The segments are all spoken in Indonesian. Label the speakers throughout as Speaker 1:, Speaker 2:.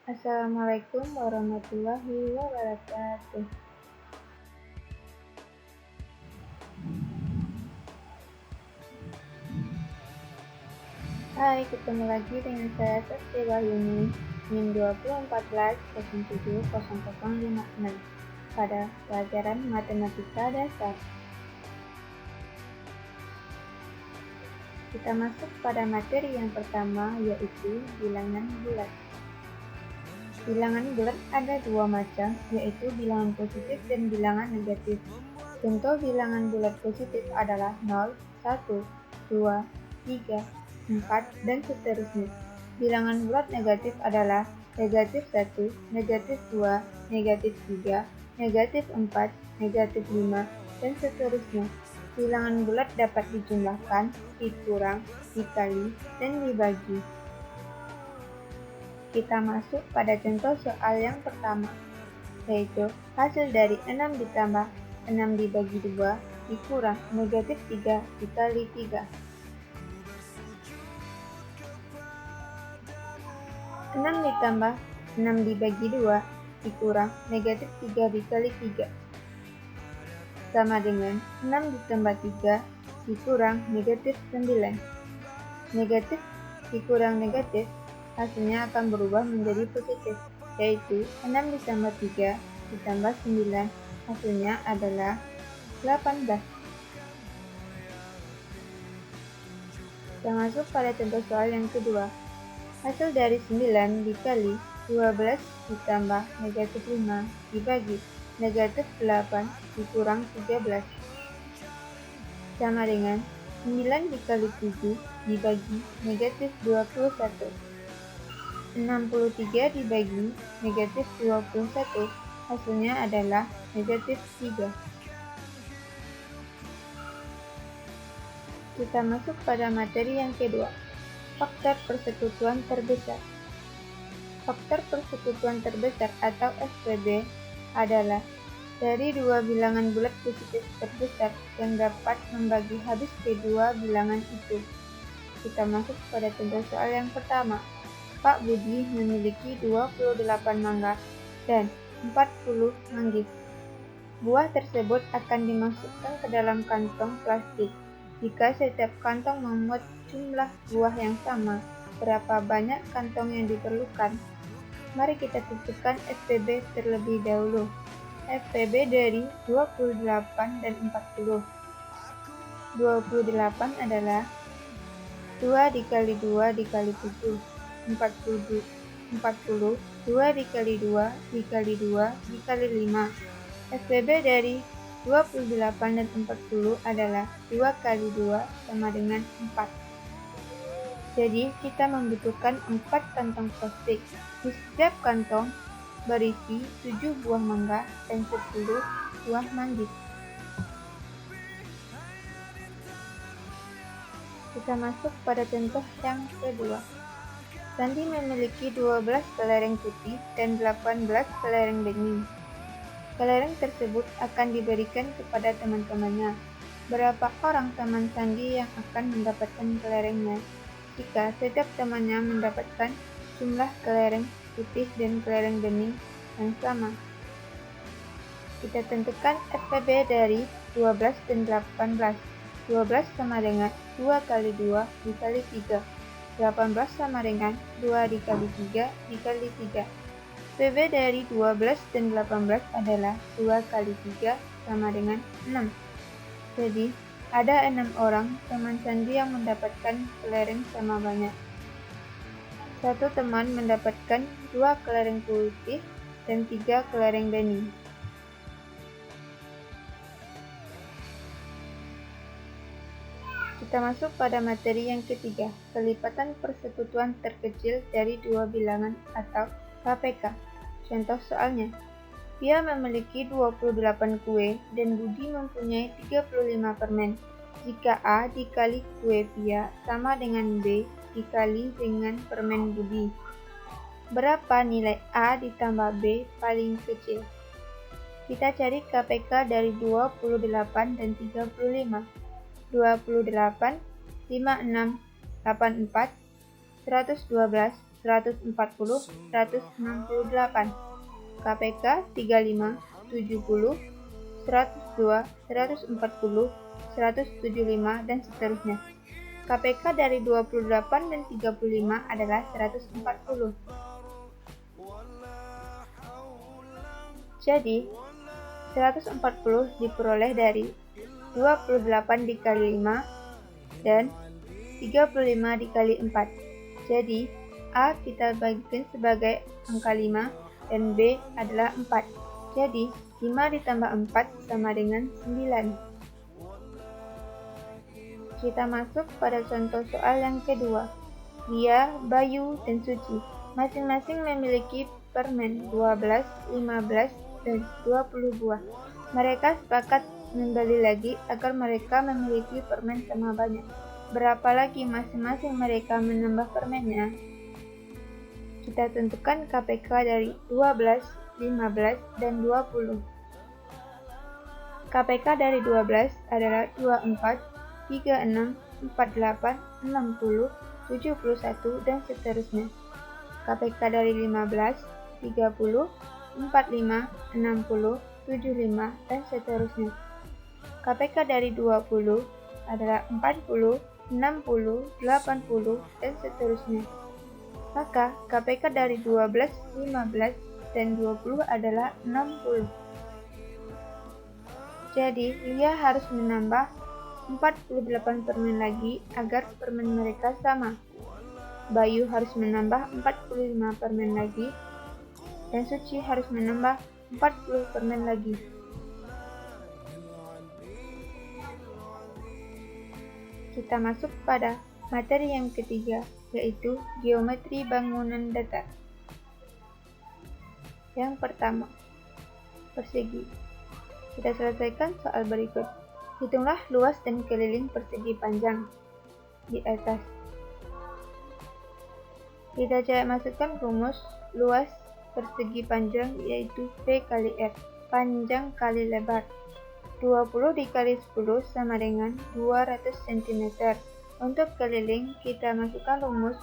Speaker 1: Assalamualaikum warahmatullahi wabarakatuh. Hai, ketemu lagi dengan saya Sasti Wahyuni, NIM 2014-070056 pada pelajaran Matematika Dasar. Kita masuk pada materi yang pertama, yaitu bilangan bulat. Bilangan bulat ada dua macam, yaitu bilangan positif dan bilangan negatif. Contoh bilangan bulat positif adalah 0, 1, 2, 3, 4, dan seterusnya. Bilangan bulat negatif adalah negatif 1, negatif 2, negatif 3, negatif 4, negatif 5, dan seterusnya. Bilangan bulat dapat dijumlahkan, dikurang, dikali, dan dibagi. Kita masuk pada contoh soal yang pertama, yaitu hasil dari 6 ditambah 6 dibagi 2 dikurang negatif 3 dikali 3. 6 ditambah 6 dibagi 2 dikurang negatif 3 dikali 3. Sama dengan 6 ditambah 3 dikurang negatif 9. Negatif dikurang negatif, hasilnya akan berubah menjadi positif, yaitu 6 ditambah 3 ditambah 9, hasilnya adalah 18. Kita masuk pada contoh soal yang kedua. Hasil dari 9 dikali 12 ditambah negatif 5 dibagi negatif 8 dikurang 13. Sama dengan 9 dikali 7 dibagi negatif 21. 63 dibagi negatif 21, hasilnya adalah negatif 3. Kita masuk pada materi yang kedua, faktor persekutuan terbesar. Faktor persekutuan terbesar atau FPB adalah dari dua bilangan bulat positif terbesar yang dapat membagi habis kedua bilangan itu. Kita masuk pada contoh soal yang pertama. Pak Budi memiliki 28 mangga dan 40 manggis. Buah tersebut akan dimasukkan ke dalam kantong plastik. Jika setiap kantong memuat jumlah buah yang sama, berapa banyak kantong yang diperlukan? Mari kita tentukan FPB terlebih dahulu. FPB dari 28 dan 40. 28 adalah 2 dikali 2 dikali 7. 40, 2 dikali 2 dikali 2 dikali 5. FPB dari 28 dan 40 adalah 2 kali 2 sama dengan 4. Jadi kita membutuhkan 4 kantong plastik. Di setiap kantong berisi 7 buah mangga dan 10 buah manggis. Kita masuk pada contoh yang kedua. Sandi memiliki 12 kelereng putih dan 18 kelereng bening. Kelereng tersebut akan diberikan kepada teman-temannya. Berapa orang teman Sandi yang akan mendapatkan kelerengnya? Jika setiap temannya mendapatkan jumlah kelereng putih dan kelereng bening yang sama. Kita tentukan FPB dari 12 dan 18. 12 sama dengan 2 kali 2 dikali 3. 18 sama dengan 2 dikali 3 dikali 3. PB dari 12 dan 18 adalah 2 kali 3 sama dengan 6. Jadi, ada 6 orang teman Sandi yang mendapatkan kelereng sama banyak. Satu teman mendapatkan 2 kelereng putih dan 3 kelereng bening. Kita masuk pada materi yang ketiga, kelipatan persekutuan terkecil dari dua bilangan atau KPK. Contoh soalnya, Pia memiliki 28 kue dan Budi mempunyai 35 permen. Jika A dikali kue Pia sama dengan B dikali dengan permen Budi, berapa nilai A ditambah B paling kecil? Kita cari KPK dari 28 dan 35. 28, 56, 84, 112, 140, 168. KPK 35, 70, 102, 140, 175, dan seterusnya. KPK dari 28 dan 35 adalah 140. Jadi, 140 diperoleh dari 28 dikali 5 dan 35 dikali 4. Jadi, A kita bagikan sebagai angka 5 dan B adalah 4. Jadi, 5 ditambah 4 sama dengan 9. Kita masuk pada contoh soal yang kedua. Lia, Bayu, dan Suci masing-masing memiliki permen 12, 15, dan 20 buah. Mereka sepakat membeli lagi agar mereka memiliki permen sama banyak. Berapa lagi masing-masing mereka menambah permennya? Kita tentukan KPK dari 12, 15, dan 20. KPK dari 12 adalah 24, 36, 48, 60, 71, dan seterusnya. KPK dari 15, 30, 45, 60, 75, dan seterusnya. KPK dari 20 adalah 40, 60, 80, dan seterusnya. Maka KPK dari 12, 15, dan 20 adalah 60. Jadi, Lia harus menambah 48 permen lagi agar permen mereka sama. Bayu harus menambah 45 permen lagi, dan Suci harus menambah 40 permen lagi. Kita masuk pada materi yang ketiga, yaitu geometri bangunan datar. Yang pertama, persegi. Kita selesaikan soal berikut. Hitunglah luas dan keliling persegi panjang di atas. Kita coba masukkan rumus luas persegi panjang, yaitu P kali R, panjang kali lebar. 20 dikali 10 sama dengan 200 cm. Untuk keliling, kita masukkan rumus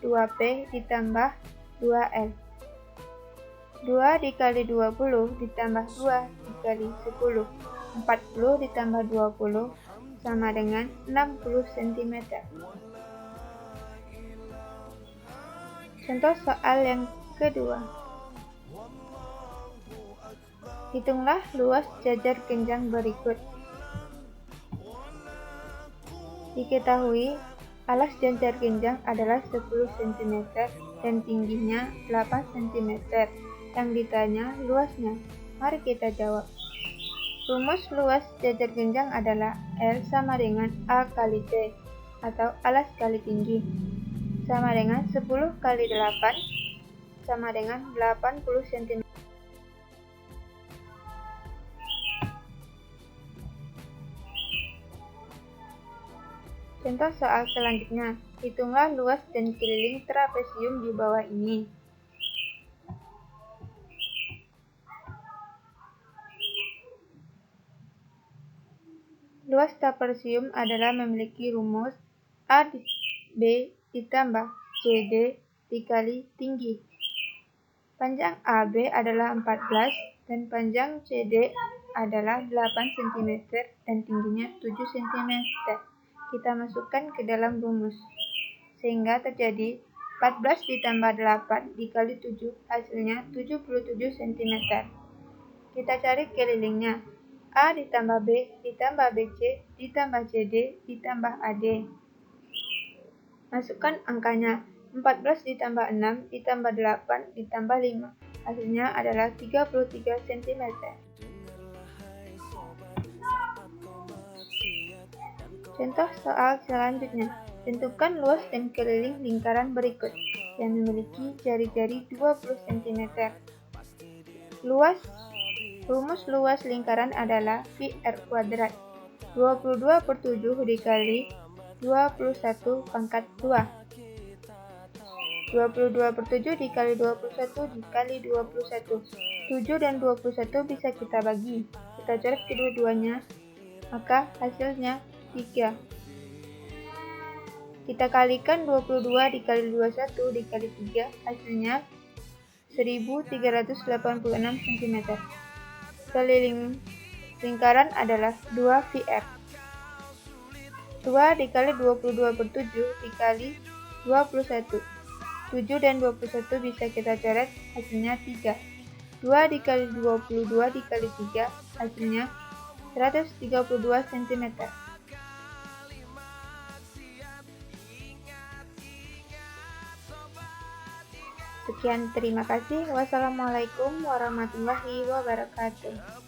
Speaker 1: 2P ditambah 2L. 2 dikali 20 ditambah 2 dikali 10. 40 ditambah 20 sama dengan 60 cm. Contoh soal yang kedua. Hitunglah luas jajar genjang berikut. Diketahui, alas jajar genjang adalah 10 cm dan tingginya 8 cm. Yang ditanya luasnya. Mari kita jawab. Rumus luas jajar genjang adalah L sama dengan A kali T, atau alas kali tinggi, sama dengan 10 kali 8, sama dengan 80 cm. Contoh soal selanjutnya, hitunglah luas dan keliling trapesium di bawah ini. Luas trapesium adalah memiliki rumus AB ditambah CD dikali tinggi. Panjang AB adalah 14 dan panjang CD adalah 8 cm dan tingginya 7 cm. Kita masukkan ke dalam rumus, sehingga terjadi 14 ditambah 8 dikali 7 hasilnya 77 cm. Kita cari kelilingnya. A ditambah B ditambah BC ditambah CD ditambah AD. Masukkan angkanya. 14 ditambah 6 ditambah 8 ditambah 5. Hasilnya adalah 33 cm. Contoh soal selanjutnya. Tentukan luas dan keliling lingkaran berikut yang memiliki jari-jari 20 cm. Rumus luas lingkaran adalah PR kuadrat. 22 per 7 dikali 21 pangkat 2. 22 per 7 dikali 21 dikali 21. 7 dan 21 bisa kita bagi. Kita coret kedua-duanya, maka hasilnya 3. Kita kalikan 22 dikali 21 dikali 3, hasilnya 1386 cm. Keliling lingkaran adalah 2 VR. 2 dikali 22 per 7 dikali 21. 7 dan 21 bisa kita coret, hasilnya 3. 2 dikali 22 dikali 3, hasilnya 132 cm. Sekian, terima kasih. Wassalamualaikum warahmatullahi wabarakatuh.